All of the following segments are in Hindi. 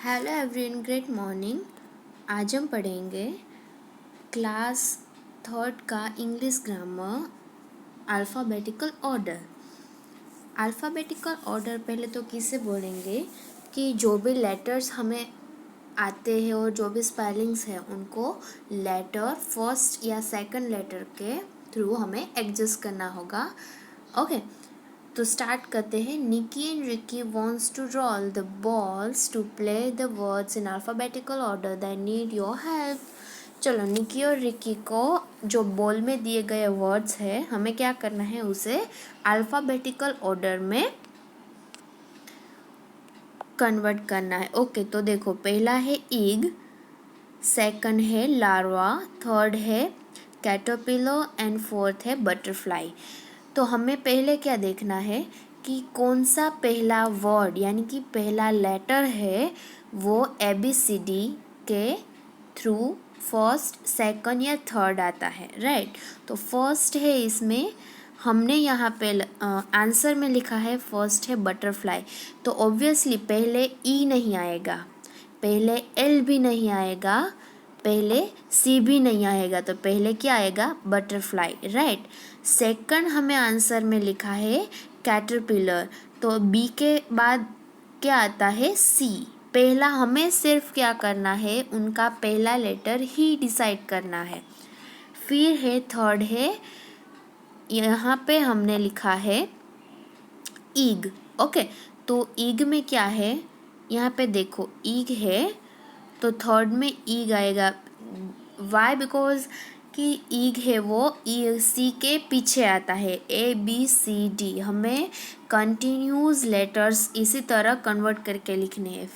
Hello everyone, great morning. आज हम पढ़ेंगे क्लास थर्ड का English grammar alphabetical order. Alphabetical order पहले तो किससे बोलेंगे कि जो भी लेटर्स हमें आते हैं और जो भी स्पेलिंग्स हैं उनको लेटर फर्स्ट या सेकंड लेटर के थ्रू हमें एडजस्ट करना होगा। ओके, तो स्टार्ट करते हैं। Nicky and Ricky wants to roll the balls to play the words in alphabetical order, they need your help. चलो, निकी और रिकी को जो बॉल में दिए गए वर्ड्स है हमें क्या करना है, उसे अल्फ़ाबेटिकल ऑर्डर में कन्वर्ट करना है। ओके, तो देखो, पहला है ईग, सेकंड है लार्वा, थर्ड है कैटरपिलर एंड फोर्थ है बटरफ्लाई। तो हमें पहले क्या देखना है कि कौन सा पहला वर्ड यानी कि पहला लेटर है वो ABCD के थ्रू फर्स्ट, सेकंड या थर्ड आता है, राइट। तो फर्स्ट है, इसमें हमने यहाँ पे आंसर में लिखा है फर्स्ट है बटरफ्लाई। तो ऑब्वियसली पहले ई नहीं आएगा, पहले एल भी नहीं आएगा, पहले सी भी नहीं आएगा, तो पहले क्या आएगा, बटरफ्लाई, राइट। सेकंड हमें आंसर में लिखा है कैटरपिलर, तो बी के बाद क्या आता है, सी। पहला हमें सिर्फ क्या करना है, उनका पहला लेटर ही डिसाइड करना है। फिर है थर्ड है, यहाँ पे हमने लिखा है ईग। ओके, तो ईग में क्या है, यहाँ पे देखो ईग है तो थर्ड में ईग आएगा। वाई? बिकॉज कि ईग है वो ई सी के पीछे आता है, ABCD। हमें कंटिन्यूस लेटर्स इसी तरह कन्वर्ट करके लिखने हैं।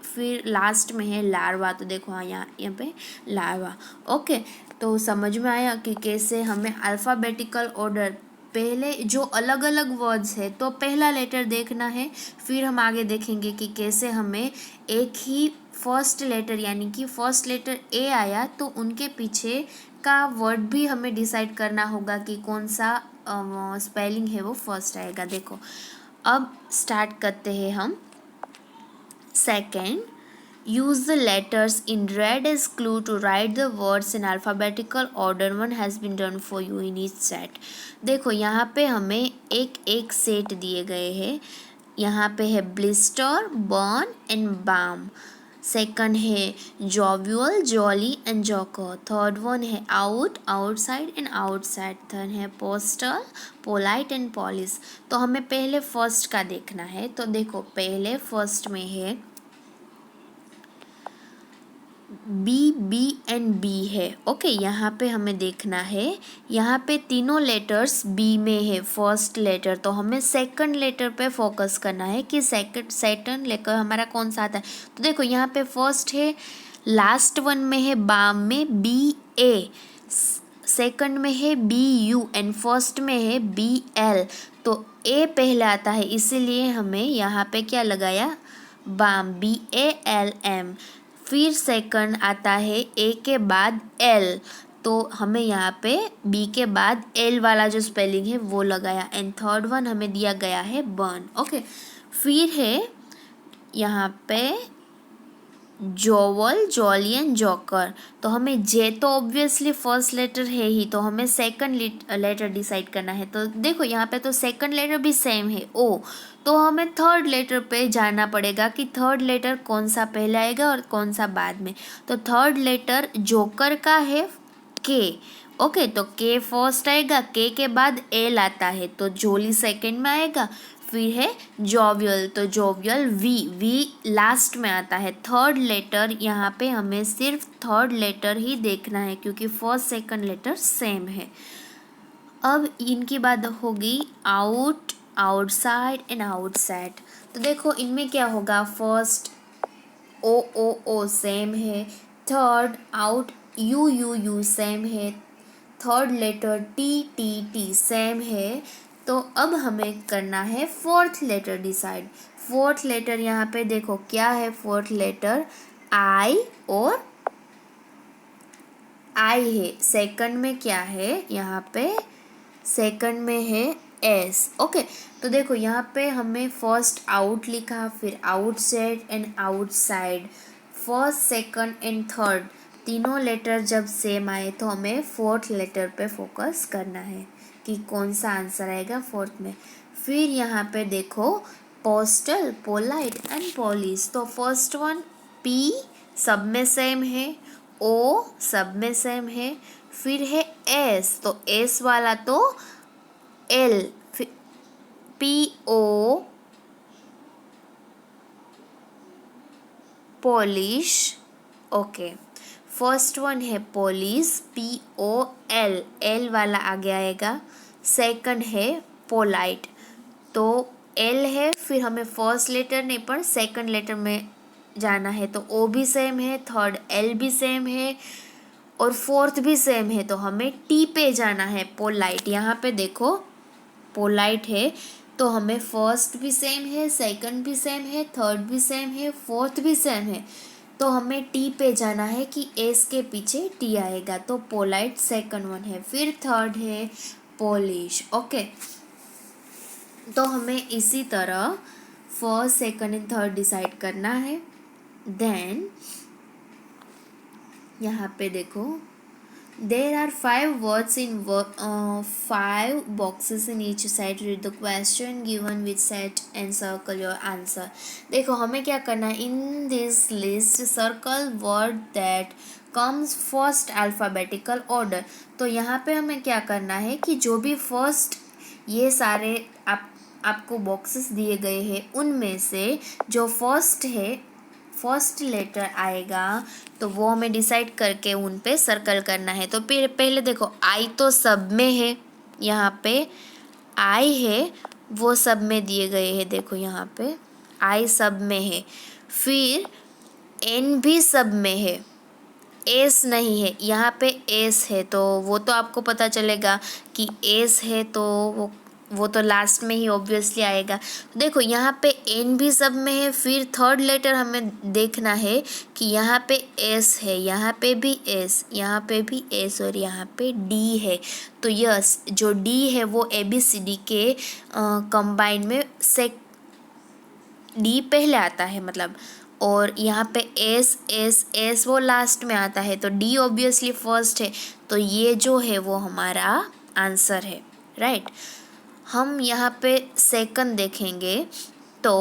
फिर लास्ट में है लार्वा, तो देखो हाँ, यहाँ पे लार्वा। ओके, तो समझ में आया कि कैसे हमें अल्फ़ाबेटिकल ऑर्डर, पहले जो अलग अलग वर्ड्स है तो पहला लेटर देखना है, फिर हम आगे देखेंगे कि कैसे हमें एक ही फर्स्ट लेटर यानी कि फर्स्ट लेटर ए आया तो उनके पीछे का वर्ड भी हमें डिसाइड करना होगा कि कौन सा स्पेलिंग है वो फर्स्ट आएगा। देखो, अब स्टार्ट करते हैं हम। Second, use the letters in red as clue to write the words in alphabetical order. One has been done for you in each set. देखो, यहाँ पे हमें एक एक सेट दिए गए हैं। यहाँ पे है blister, burn and balm. Second है jovial, jolly and joker. Third one है out, outside and outside. Third है पोस्टल, पोलाइट एंड पॉलिश। तो हमें पहले फर्स्ट का देखना है। तो देखो, पहले फर्स्ट में है B एंड B है। ओके, यहाँ पे हमें देखना है, यहाँ पे तीनों लेटर्स B में है फर्स्ट लेटर, तो हमें सेकंड लेटर पे फोकस करना है कि सेकंड लेटर हमारा कौन सा आता है। तो देखो, यहाँ पे फर्स्ट है, लास्ट वन में है बाम में BA, सेकंड में है BU एंड फर्स्ट में है BL। तो A पहले आता है, इसीलिए हमें यहाँ पे क्या लगाया, बाम, BALM। फिर सेकंड आता है ए के बाद एल, तो हमें यहाँ पे बी के बाद एल वाला जो स्पेलिंग है वो लगाया। एंड थर्ड वन हमें दिया गया है बर्न। ओके, फिर है यहाँ पे जोवल, जॉली एंड जॉकर। तो हमें जे तो ऑब्वियसली फर्स्ट लेटर है ही, तो हमें सेकंड लेटर डिसाइड करना है। तो देखो, यहाँ पे तो सेकंड लेटर भी सेम है, ओ। तो हमें थर्ड लेटर पे जाना पड़ेगा कि थर्ड लेटर कौन सा पहले आएगा और कौन सा बाद में। तो थर्ड लेटर जोकर का है के। ओके, तो के फर्स्ट आएगा, के के बाद एल आता है, तो जोली सेकंड में आएगा। फिर है जॉवियल, तो जॉवियल वी लास्ट में आता है। थर्ड लेटर यहाँ पे हमें सिर्फ थर्ड लेटर ही देखना है क्योंकि फर्स्ट सेकंड लेटर सेम है। अब इनकी बात होगी आउट, आउटसाइड एंड आउटसाइड। तो देखो, इनमें क्या होगा, फर्स्ट ओ सेम है, थर्ड आउट यू सेम है, थर्ड लेटर टी सेम है। तो अब हमें करना है fourth letter decide. Fourth letter यहाँ पे देखो क्या है, फोर्थ लेटर आई और आई है। सेकंड में क्या है, यहाँ पे सेकंड में है एस। ओके, तो देखो यहाँ पे हमें फर्स्ट आउट लिखा, फिर outside and outside, first second and third, तीनों लेटर जब सेम आए तो हमें फोर्थ लेटर पे फोकस करना है कि कौन सा आंसर आएगा फोर्थ में। फिर यहाँ पे देखो पोस्टल, पोलाइट एंड पॉलिश, तो फर्स्ट वन पी सब में सेम है, ओ सब में सेम है, फिर है एस, तो एस वाला तो L, P O polish. Okay, first one है polish, P O L, L वाला आगे आएगा। सेकंड है पोलाइट, तो एल है, फिर हमें फर्स्ट लेटर नहीं पर सेकंड लेटर में जाना है, तो ओ भी सेम है, थर्ड एल भी सेम है और फोर्थ भी सेम है, तो हमें टी पे जाना है, पोलाइट। यहाँ पे देखो पोलाइट है तो हमें फर्स्ट भी सेम है, सेकंड भी सेम है, थर्ड भी सेम है, फोर्थ भी सेम है, तो हमें टी पे जाना है कि एस के पीछे टी आएगा, तो पोलाइट सेकंड वन है। फिर थर्ड है पॉलिश। ओके, तो हमें इसी तरह first second and third decide करना है। देन यहाँ पे देखो there are 5 words in 5 boxes in each side. Read the question given with set and circle your answer. देखो हमें क्या करना है, in this list circle word that comes first alphabetical order। तो यहाँ पे हमें क्या करना है कि जो भी फर्स्ट ये सारे आपको बॉक्सेस दिए गए हैं उनमें से जो फर्स्ट है, फर्स्ट लेटर आएगा तो वो हमें डिसाइड करके उन पे सर्कल करना है। तो पहले देखो आई तो सब में है, यहाँ पे आई है वो सब में दिए गए हैं, देखो यहाँ पे आई सब में है। फिर एन भी सब में है, एस नहीं है, यहाँ पे एस है, तो वो तो आपको पता चलेगा कि एस है, तो वो तो लास्ट में ही ऑब्वियसली आएगा। देखो यहाँ पे एन भी सब में है, फिर थर्ड लेटर हमें देखना है कि यहाँ पे एस है, यहाँ पे भी एस, यहाँ पे भी एस और यहाँ पे डी है। तो यस, जो डी है वो ए बी सी डी के कंबाइन में डी पहले आता है मतलब, और यहाँ पे एस एस एस वो लास्ट में आता है, तो डी ऑब्वियसली फर्स्ट है, तो ये जो है वो हमारा आंसर है, राइट। हम यहाँ पे सेकंड देखेंगे तो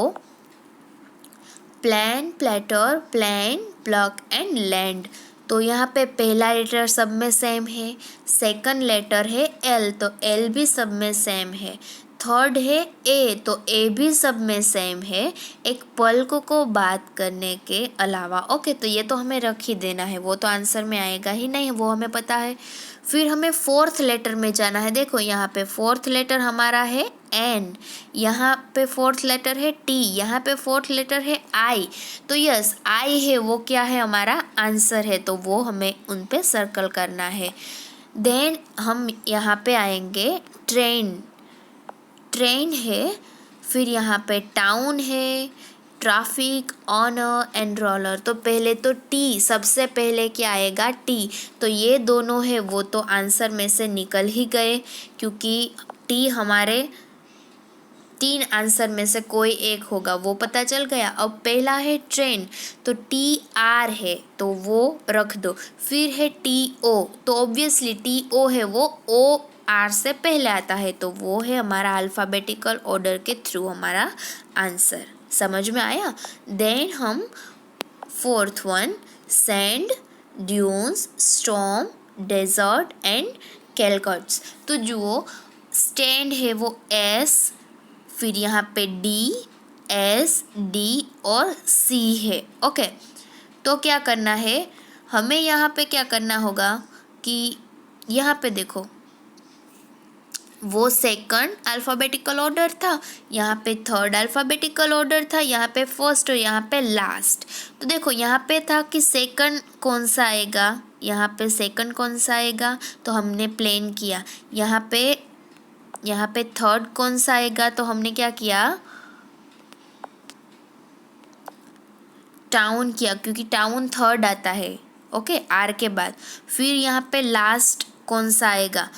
plan, platter, plan, plug and land, तो यहाँ पे पहला लेटर सब में सेम है, सेकंड लेटर है एल, तो एल भी सब में सेम है, थर्ड है ए, तो ए भी सब में सेम है, एक पल्क को बात करने के अलावा। ओके, तो ये तो हमें रख ही देना है, वो तो आंसर में आएगा ही नहीं, वो हमें पता है। फिर हमें फोर्थ लेटर में जाना है, देखो यहाँ पे फोर्थ लेटर हमारा है एन, यहाँ पे फोर्थ लेटर है टी, यहाँ पे फोर्थ लेटर है आई, तो यस आई है वो क्या है हमारा आंसर है, तो वो हमें उन पे सर्कल करना है। देन हम यहाँ पे आएंगे ट्रेन, ट्रेन है, फिर यहाँ पे टाउन है, ट्रैफिक, ऑनर एंड रोलर, तो पहले तो टी, सबसे पहले क्या आएगा टी, तो ये दोनों है वो तो आंसर में से निकल ही गए, क्योंकि टी हमारे 3 आंसर में से कोई एक होगा, वो पता चल गया। अब पहला है ट्रेन, तो टी आर है तो वो रख दो, फिर है टी ओ, तो ऑब्वियसली टी ओ है वो ओ आर से पहले आता है, तो वो है हमारा अल्फ़ाबेटिकल ऑर्डर के थ्रू हमारा आंसर। समझ में आया। देन हम fourth one sand, dunes, storm, desert and cactus, तो जो स्टैंड है वो एस, फिर यहाँ पे डी, एस, डी और सी है। ओके, तो क्या करना है हमें, यहाँ पे क्या करना होगा कि यहाँ पे देखो वो सेकंड अल्फ़ाबेटिकल ऑर्डर था, यहाँ पे थर्ड अल्फ़ाबेटिकल ऑर्डर था, यहाँ पे फर्स्ट और यहाँ पे लास्ट। तो देखो यहाँ पे था कि सेकंड कौन सा आएगा, यहाँ पे सेकंड कौन सा आएगा, तो हमने प्लेन किया। यहाँ पे थर्ड कौन सा आएगा, तो हमने क्या किया, टाउन किया, क्योंकि टाउन थर्ड आता है, ओके आर के बाद। फिर यहाँ पे लास्ट कौन सा आएगा,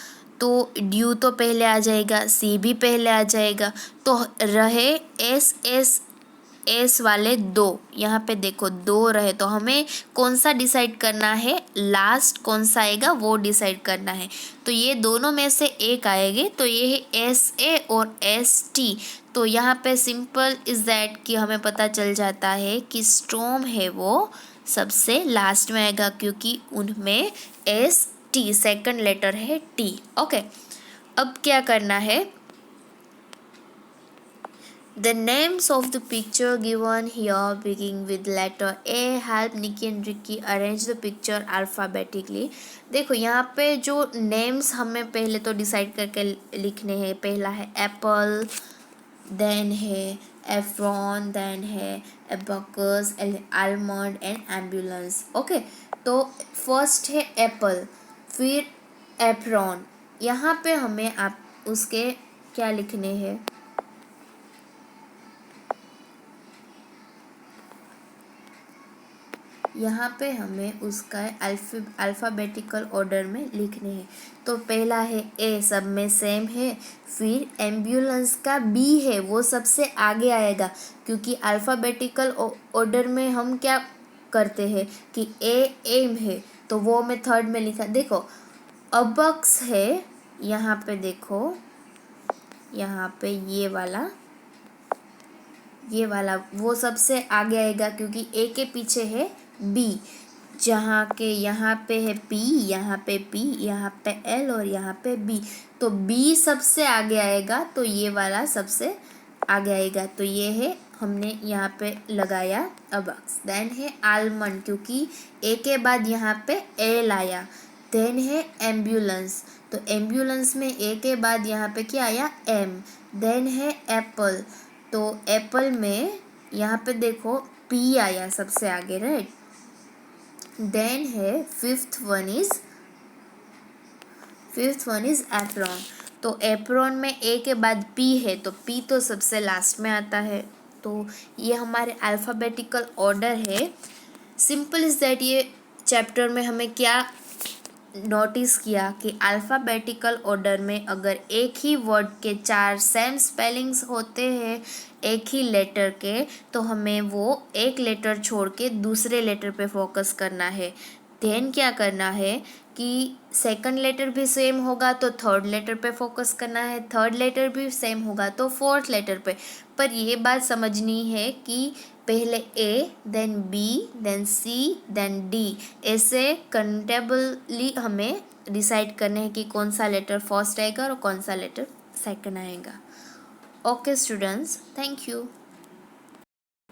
तो ड्यू तो पहले आ जाएगा, सी भी पहले आ जाएगा, तो रहे एस वाले दो। यहाँ पे देखो दो रहे, तो हमें कौन सा डिसाइड करना है, लास्ट कौन सा आएगा वो डिसाइड करना है। तो ये दोनों में से एक आएंगे, तो ये है SA और ST। तो यहाँ पे सिंपल इज दैट कि हमें पता चल जाता है कि स्टॉर्म है वो सबसे लास्ट में आएगा, क्योंकि उनमें ST सेकंड लेटर है T। ओके, अब क्या करना है, the names of the picture given here beginning with letter A help Nikki and Ricky arrange the picture alphabetically। देखो यहाँ पे जो नेम्स हमें पहले तो डिसाइड करके लिखने हैं। पहला है एप्पल, देन है एफ्रॉन, देन है abacus, almond and ambulance. Okay, तो फर्स्ट है एप्पल, फिर एफ्रॉन। यहाँ पे हमें आप उसके क्या लिखने हैं, यहाँ पे हमें उसका अल्फ़ाबेटिकल ऑर्डर में लिखने हैं। तो पहला है ए, सब में सेम है। फिर एम्बुलेंस का बी है, वो सबसे आगे आएगा, क्योंकि अल्फ़ाबेटिकल ऑर्डर में हम क्या करते हैं कि एम है, तो वो मैं थर्ड में लिखा। देखो अबक्स है, यहाँ पे देखो, यहाँ पे ये वाला वो सबसे आगे आएगा, क्योंकि ए के पीछे है बी, जहाँ के यहाँ पे है पी, यहाँ पे पी, यहाँ पे एल और यहाँ पे बी। तो बी सबसे आगे आएगा, तो ये वाला सबसे आगे आएगा। तो ये है, हमने यहाँ पे लगाया अबक्स। देन है आलमंड, क्योंकि ए के बाद यहाँ पे एल आया। देन है एम्बुलेंस, तो एम्बुलेंस में ए के बाद यहाँ पे क्या आया, एम। देन है एप्पल, तो एप्पल में यहाँ पे देखो पी आया सबसे आगे, राइट। देन है फिफ्थ वन इज एप्रॉन, तो एप्रॉन में ए के बाद पी है, तो पी तो सबसे लास्ट में आता है। तो ये हमारे अल्फ़ाबेटिकल ऑर्डर है। Simple is that. ये चैप्टर में हमें क्या नोटिस किया कि अल्फ़ाबेटिकल ऑर्डर में अगर एक ही वर्ड के 4 सेम स्पेलिंग्स होते हैं एक ही लेटर के, तो हमें वो एक लेटर छोड़ के दूसरे लेटर पे फोकस करना है। देन क्या करना है कि सेकंड लेटर भी सेम होगा तो थर्ड लेटर पे फोकस करना है, थर्ड लेटर भी सेम होगा तो फोर्थ लेटर पे। पर ये बात समझनी है कि पहले ए, देन बी, देन सी, देन डी, ऐसे कंटेबली हमें डिसाइड करने हैं कि कौन सा लेटर फर्स्ट आएगा और कौन सा लेटर सेकंड आएगा। Okay students, thank you.